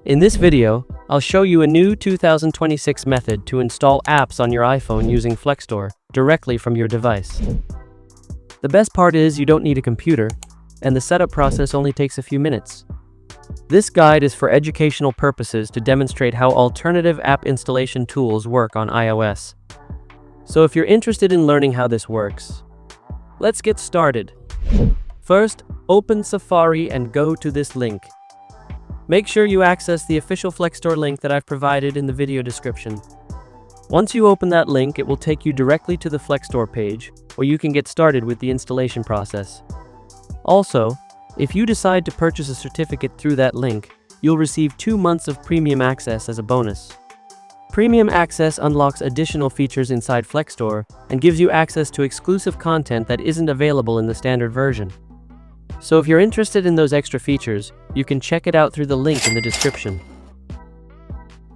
In this video, I'll show you a new 2026 method to install apps on your iPhone using FlekStore directly from your device. The best part is you don't need a computer, and the setup process only takes a few minutes. This guide is for educational purposes to demonstrate how alternative app installation tools work on iOS. So if you're interested in learning how this works, let's get started. First, open Safari and go to this link. Make sure you access the official FlekStore link that I've provided in the video description. Once you open that link, it will take you directly to the FlekStore page, where you can get started with the installation process. Also, if you decide to purchase a certificate through that link, you'll receive 2 months of premium access as a bonus. Premium access unlocks additional features inside FlekStore and gives you access to exclusive content that isn't available in the standard version. So if you're interested in those extra features, you can check it out through the link in the description.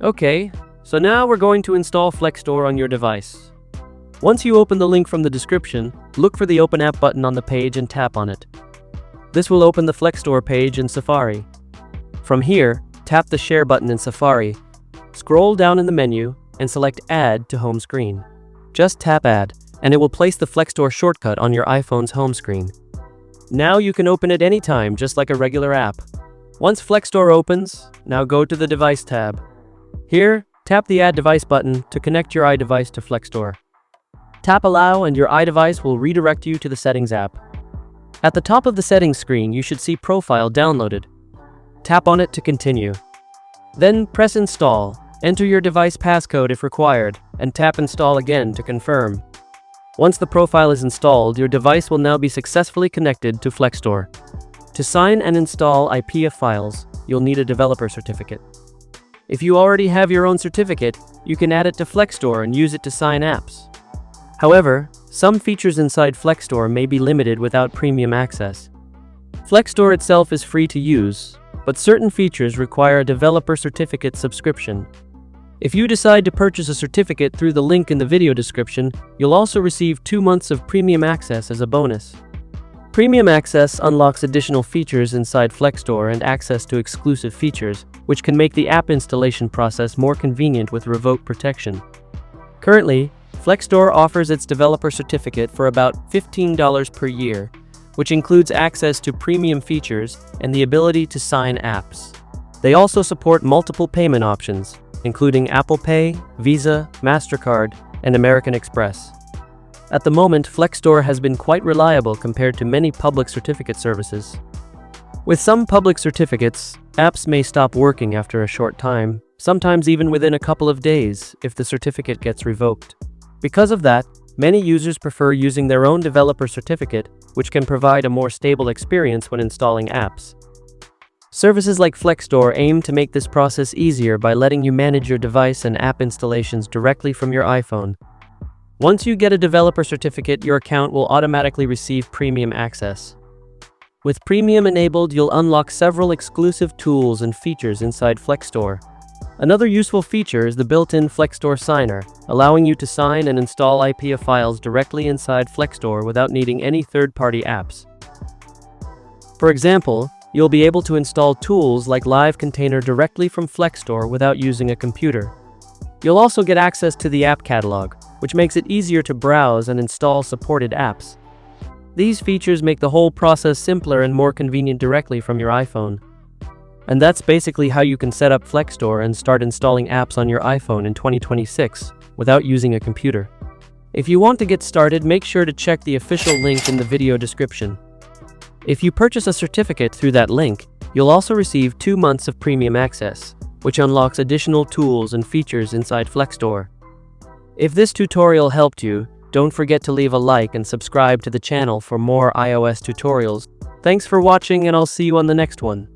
Okay, so now we're going to install FlekStore on your device. Once you open the link from the description, look for the Open App button on the page and tap on it. This will open the FlekStore page in Safari. From here, tap the Share button in Safari. Scroll down in the menu and select Add to Home Screen. Just tap Add, and it will place the FlekStore shortcut on your iPhone's home screen. Now you can open it anytime, just like a regular app. Once FlekStore opens, now go to the Device tab. Here, tap the Add Device button to connect your iDevice to FlekStore. Tap Allow and your iDevice will redirect you to the Settings app. At the top of the settings screen, you should see Profile downloaded. Tap on it to continue. Then press Install, enter your device passcode if required, and tap Install again to confirm. Once the profile is installed, your device will now be successfully connected to FlekStore. To sign and install IPF files, you'll need a developer certificate. If you already have your own certificate, you can add it to FlekStore and use it to sign apps. However, some features inside FlekStore may be limited without premium access. FlekStore itself is free to use, but certain features require a developer certificate subscription. If you decide to purchase a certificate through the link in the video description, you'll also receive 2 months of premium access as a bonus. Premium access unlocks additional features inside FlekStore and access to exclusive features, which can make the app installation process more convenient with revoke protection. Currently, FlekStore offers its developer certificate for about $15 per year, which includes access to premium features and the ability to sign apps. They also support multiple payment options, including Apple Pay, Visa, MasterCard, and American Express. At the moment, FlekStore has been quite reliable compared to many public certificate services. With some public certificates, apps may stop working after a short time, sometimes even within a couple of days if the certificate gets revoked. Because of that, many users prefer using their own developer certificate, which can provide a more stable experience when installing apps. Services like FlekStore aim to make this process easier by letting you manage your device and app installations directly from your iPhone. Once you get a developer certificate, your account will automatically receive premium access. With premium enabled, you'll unlock several exclusive tools and features inside FlekStore. Another useful feature is the built-in FlekStore Signer, allowing you to sign and install IPF files directly inside FlekStore without needing any third-party apps. For example, you'll be able to install tools like Live Container directly from FlekStore without using a computer. You'll also get access to the app catalog, which makes it easier to browse and install supported apps. These features make the whole process simpler and more convenient directly from your iPhone. And that's basically how you can set up FlekStore and start installing apps on your iPhone in 2026 without using a computer. If you want to get started, make sure to check the official link in the video description. If you purchase a certificate through that link, you'll also receive 2 months of premium access, which unlocks additional tools and features inside FlekStore. If this tutorial helped you, don't forget to leave a like and subscribe to the channel for more iOS tutorials. Thanks for watching, and I'll see you on the next one.